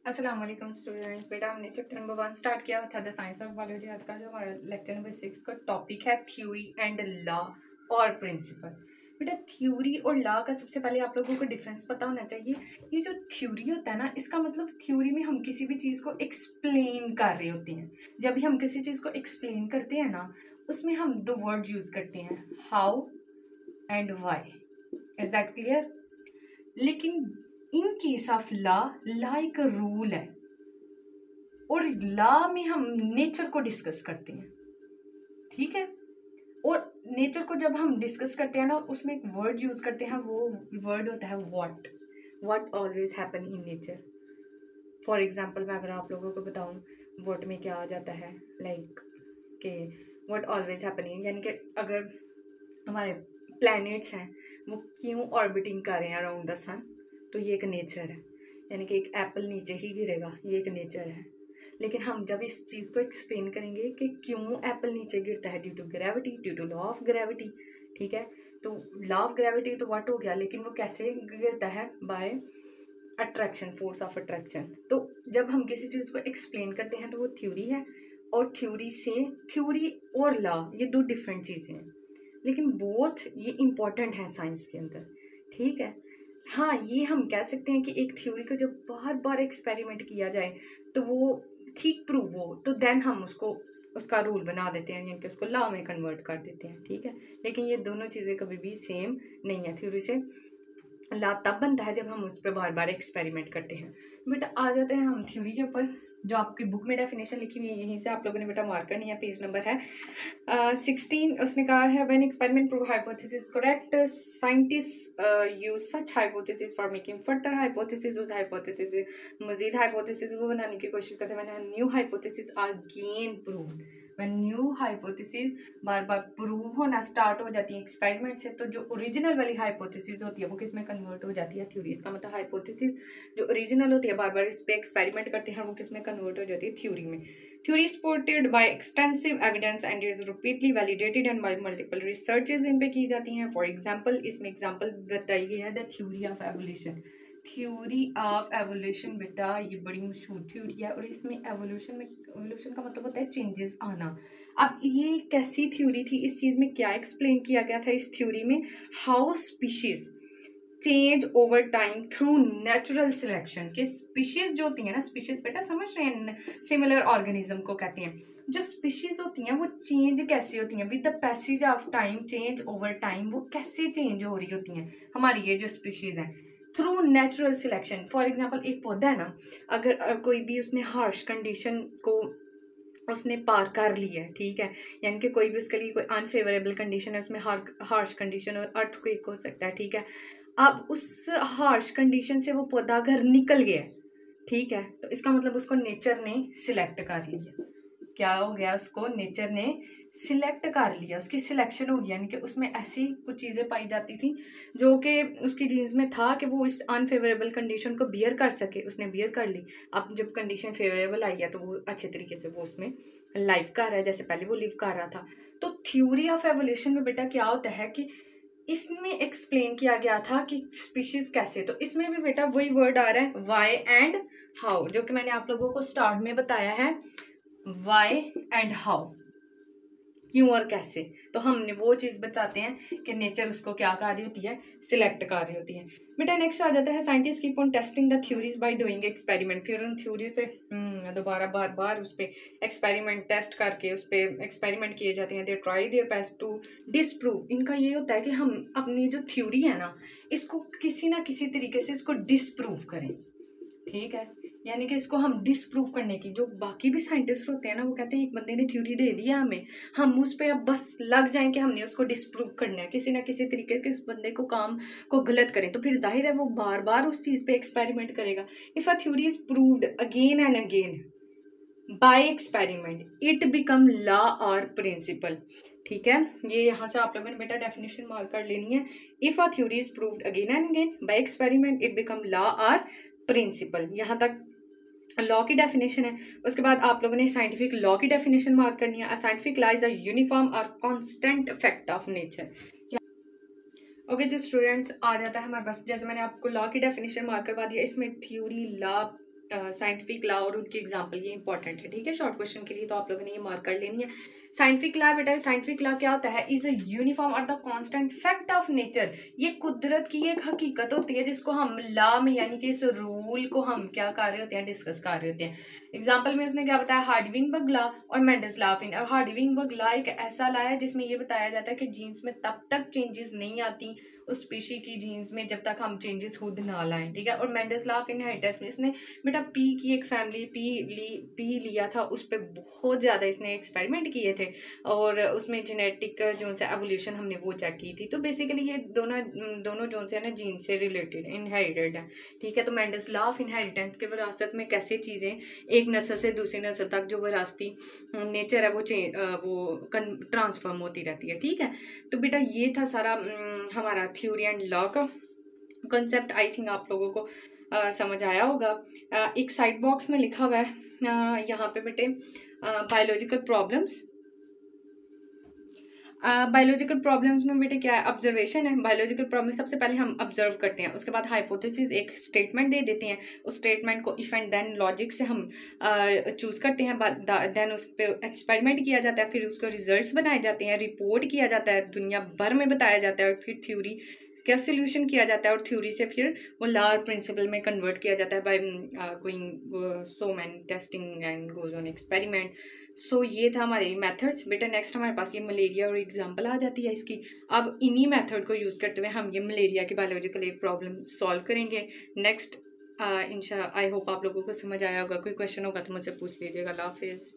अस्सलाम वालेकुम स्टूडेंट्स। बेटा हमने चैप्टर नंबर 1 स्टार्ट किया था द साइंस ऑफ बायोलॉजी। आज का जो हमारा लेक्चर नंबर 6 का टॉपिक है थ्योरी एंड लॉ और प्रिंसिपल। बेटा थ्योरी और लॉ का सबसे पहले आप लोगों को डिफरेंस पता होना चाहिए। ये जो थ्योरी होता है ना, इसका मतलब थ्योरी में हम किसी भी चीज़ को एक्सप्लेन कर रहे होते हैं। जब भी हम किसी चीज़ को एक्सप्लेन करते हैं ना, उसमें हम दो वर्ड यूज़ करते हैं, how and why. Is that clear? लेकिन इन केस ऑफ लॉ एक रूल है और लॉ में हम नेचर को डिस्कस करते हैं, ठीक है। और नेचर को जब हम डिस्कस करते हैं ना, उसमें एक वर्ड यूज करते हैं, वो वर्ड होता है what always happen in nature. For example मैं अगर आप लोगों को बताऊं व्हाट में क्या आ जाता है, लाइक के व्हाट ऑलवेज हैपनिंग, यानी कि अगर हमारे प्लैनेट्स हैं वो क्यों ऑर्बिटिंग कर रहे हैं अराउंड द सन, तो ये एक नेचर है। यानी कि एक एप्पल नीचे ही गिरेगा, ये एक नेचर है। लेकिन हम जब इस चीज़ को एक्सप्लेन करेंगे कि क्यों एप्पल नीचे गिरता है, due to gravity, due to law of gravity, ठीक है। तो लॉ ऑफ ग्रेविटी तो व्हाट हो गया, लेकिन वो कैसे गिरता है, by attraction, force of attraction. तो जब हम किसी चीज़ को एक्सप्लेन करते हैं तो वो थ्योरी है, और थ्योरी और लॉ ये दो डिफरेंट चीज़ें हैं, लेकिन बोथ ये इम्पॉर्टेंट है साइंस के अंदर, ठीक है। हाँ, ये हम कह सकते हैं कि एक थ्योरी को जब बार बार एक्सपेरिमेंट किया जाए तो वो ठीक प्रूव हो, तो देन हम उसका रूल बना देते हैं, यानी कि उसको लॉ में कन्वर्ट कर देते हैं, ठीक है। लेकिन ये दोनों चीज़ें कभी भी सेम नहीं है। थ्योरी से लॉ तब बनता है जब हम उस पर बार बार एक्सपेरिमेंट करते हैं। बेटा आ जाते हैं हम थ्योरी के ऊपर। जो आपकी बुक में डेफिनेशन लिखी हुई है, यहीं से आप लोगों ने बेटा मार्क करनी है। पेज नंबर है 16। उसने कहा है when experiment prove hypothesis correct, scientist use such hypothesis for making further hypothesis. उस हाइपोथेसिस मजीद हाइपोथेसिस वो बनाने की कोशिश करते हैं। When new hypothesis are again proved, when new hypothesis बार बार प्रूव होना स्टार्ट हो जाती है एक्सपेरिमेंट से, तो जो ओरिजिनल वाली हाइपोथेसिस होती है वो किस में कन्वर्ट हो जाती है, थ्योरी। इसका मतलब हाइपोथेसिस जो ओरिजिनल होती है, बार बार इस पे एक्सपेरिमेंट करते हैं, वो किस में कन्वर्ट हो जाती है, थ्योरी में। Theory supported by extensive evidence and is repeatedly validated and by multiple researches इन पे की जाती हैं। फॉर एग्जांपल इसमें एग्जांपल बताई गई है the theory of evolution. Theory of evolution बेटा ये बड़ी मशहूर थ्योरी है, और इसमें एवोल्यूशन का मतलब होता है चेंजेस आना। अब ये कैसी थ्योरी थी, इस चीज में क्या एक्सप्लेन किया गया था इस थ्योरी में, how species change over time through natural selection. के स्पीशीज जो होती है ना, स्पीशीज बेटा समझ रहे हैं, सिमिलर ऑर्गेनिज्म को कहते हैं। जो स्पीशीज होती हैं वो चेंज कैसे होती हैं, with the passage of time, change over time, वो कैसे चेंज हो रही होती हैं हमारी ये जो स्पीशीज हैं, through natural selection. For example एक पौधा है ना, अगर कोई भी उसने हार्श कंडीशन को उसने पार कर लिया है, ठीक है, यानी कि कोई भी उसके लिए कोई अनफेवरेबल कंडीशन है, उसमें हार्श कंडीशन और अर्थक्वेक हो सकता है, ठीक है। अब उस हार्श कंडीशन से वो पौधा घर निकल गया, ठीक है, तो इसका मतलब उसको नेचर ने सिलेक्ट कर लिया। क्या हो गया, उसको नेचर ने सिलेक्ट कर लिया, उसकी सिलेक्शन हो गई, यानी कि उसमें ऐसी कुछ चीज़ें पाई जाती थी जो कि उसकी जीन्स में था कि वो इस अनफेवरेबल कंडीशन को बियर कर सके, उसने बियर कर ली। अब जब कंडीशन फेवरेबल आई है तो वो अच्छे तरीके से वो उसमें लाइव कर रहा है, जैसे पहले वो लिव कर रहा था। तो थ्योरी ऑफ एवोल्यूशन में बेटा क्या होता है कि इसमें एक्सप्लेन किया गया था कि स्पीशीज कैसे, तो इसमें भी बेटा वही वर्ड आ रहा है वाई एंड हाउ, जो कि मैंने आप लोगों को स्टार्ट में बताया है, वाई एंड हाउ, क्यों और कैसे। तो हमने वो चीज़ बताते हैं कि नेचर उसको क्या कर रही होती है, सिलेक्ट कर रही होती है। बेटा नेक्स्ट आ जाता है scientist keep on testing the theories by doing experiment. फिर उन थ्योरीज पे दोबारा बार बार उस पर एक्सपेरिमेंट टेस्ट करके उस पर एक्सपेरिमेंट किए जाते हैं। They try their best to disprove. इनका ये होता है कि हम अपनी जो थ्योरी है ना, इसको किसी ना किसी तरीके से इसको डिसप्रूव करें, ठीक है। यानी कि इसको हम डिसप्रूव करने की, जो बाकी भी साइंटिस्ट होते हैं ना, वो कहते हैं एक बंदे ने थ्योरी दे दिया हमें, हम उस पर अब बस लग जाएं कि हमने उसको डिसप्रूव करना है, किसी ना किसी तरीके के उस बंदे को काम को गलत करें, तो फिर जाहिर है वो बार बार उस चीज़ पे एक्सपेरिमेंट करेगा। If a theory is proved again and again by experiment it become law और प्रिंसिपल, ठीक है। ये यहाँ से आप लोगों ने बेटा डेफिनेशन मार्क कर लेनी है। If a theory is proved again and again by experiment it become law और प्रिंसिपल। यहाँ तक लॉ की डेफिनेशन है। उसके बाद आप लोगों ने साइंटिफिक लॉ की डेफिनेशन मार्क करनी है। Scientific law is a uniform और constant fact of nature. Okay जी स्टूडेंट्स, आ जाता है हमारे पास, जैसे मैंने आपको लॉ की डेफिनेशन मार्क करवा दिया, इसमें थ्योरी लॉ साइंटिफिक लॉ और उनकी एग्जांपल, ये इंपॉर्टेंट है, ठीक है, शॉर्ट क्वेश्चन के लिए तो आप लोगों ने ये मार्क कर लेनी है। साइंटिफिक लॉ बेटा, साइंटिफिक लॉ क्या होता है? इज अ यूनिफॉर्म और the constant fact of nature. ये कुदरत की एक हकीकत होती है जिसको हम लॉ में यानी कि इस रूल को हम क्या कर रहे होते हैं, डिस्कस कर रहे होते हैं। एग्जाम्पल में उसने क्या बताया, हार्डविंग लॉ और मेंडल्स लॉ ऑफ और हार्डविंग लॉ एक ऐसा लॉ है जिसमें ये बताया जाता है कि जीन्स में तब तक चेंजेस नहीं आती उस स्पीशी की जीन्स में जब तक हम चेंजेस खुद ना लाएं, ठीक है। और मेंडल्स लॉ ऑफ इनहेरिटेंस में इसने बेटा पी की एक फैमिली पी लिया था, उस पर बहुत ज़्यादा इसने एक्सपेरिमेंट किए थे और उसमें जेनेटिक जो से एवोल्यूशन हमने वो चेक की थी। तो बेसिकली ये दोनों जो से ना जीन से रिलेटेड इनहेरिटेड है, ठीक है। तो मेंडल्स लॉ ऑफ इनहेरिटेंस के विरासत में कैसे चीज़ें एक नस्ल से दूसरी नस्ल तक जो विरासती नेचर है वो ट्रांसफॉर्म होती रहती है, ठीक है। तो बेटा ये था सारा हमारा थ्योरी एंड लॉ का कॉन्सेप्ट। आई थिंक आप लोगों को समझ आया होगा। एक साइड बॉक्स में लिखा हुआ है यहाँ पे बेटे बायोलॉजिकल प्रॉब्लम्स। बायोलॉजिकल प्रॉब्लम्स में बेटे क्या है, ऑब्जर्वेशन है। बायोलॉजिकल प्रॉब्लम सबसे पहले हम ऑब्जर्व करते हैं, उसके बाद हाइपोथेसिस एक स्टेटमेंट दे देते हैं, उस स्टेटमेंट को इफ एंड देन लॉजिक से हम चूज करते हैं, देन उस पर एक्सपेरिमेंट किया जाता है, फिर उसको रिजल्ट्स बनाए जाते हैं, रिपोर्ट किया जाता है, दुनिया भर में बताया जाता है, और फिर थ्योरी क्या सोल्यूशन किया जाता है, और थ्योरी से फिर वो लॉ प्रिंसिपल में कन्वर्ट किया जाता है by going so many testing and goes on experiment. So ये था हमारे मेथड्स। बेटा नेक्स्ट हमारे पास ये मलेरिया और एग्जांपल आ जाती है इसकी। अब इन्हीं मेथड को यूज़ करते हुए हम ये मलेरिया की बायोलॉजिकल एक प्रॉब्लम सॉल्व करेंगे नेक्स्ट। आई होप आप लोगों को समझ आया होगा। कोई क्वेश्चन होगा तो मुझसे पूछ लीजिएगा। अल्लाह हाफिज़।